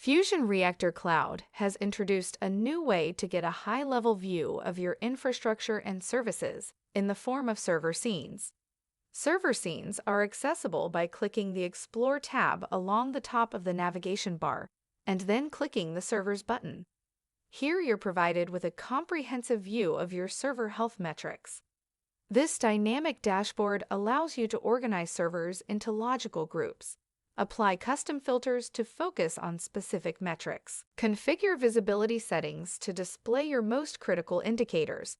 FusionReactor Cloud has introduced a new way to get a high-level view of your infrastructure and services in the form of server scenes. Server scenes are accessible by clicking the Explore tab along the top of the navigation bar and then clicking the Servers button. Here you're provided with a comprehensive view of your server health metrics. This dynamic dashboard allows you to organize servers into logical groups, apply custom filters to focus on specific metrics, configure visibility settings to display your most critical indicators.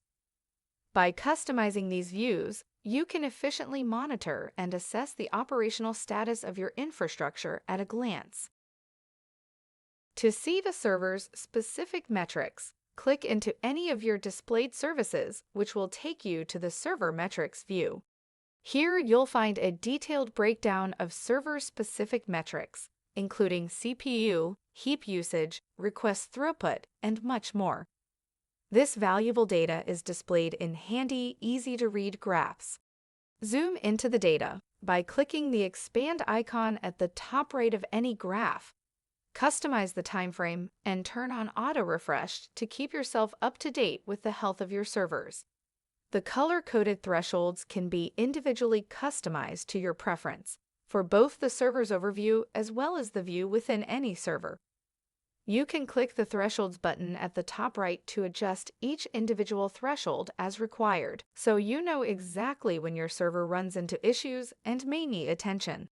By customizing these views, you can efficiently monitor and assess the operational status of your infrastructure at a glance. To see the server's specific metrics, click into any of your displayed services, which will take you to the Server Metrics view. Here you'll find a detailed breakdown of server-specific metrics, including CPU, heap usage, request throughput, and much more. This valuable data is displayed in handy, easy-to-read graphs. Zoom into the data by clicking the expand icon at the top right of any graph. Customize the time frame and turn on auto-refresh to keep yourself up to date with the health of your servers. The color-coded thresholds can be individually customized to your preference for both the server's overview as well as the view within any server. You can click the Thresholds button at the top right to adjust each individual threshold as required, so you know exactly when your server runs into issues and may need attention.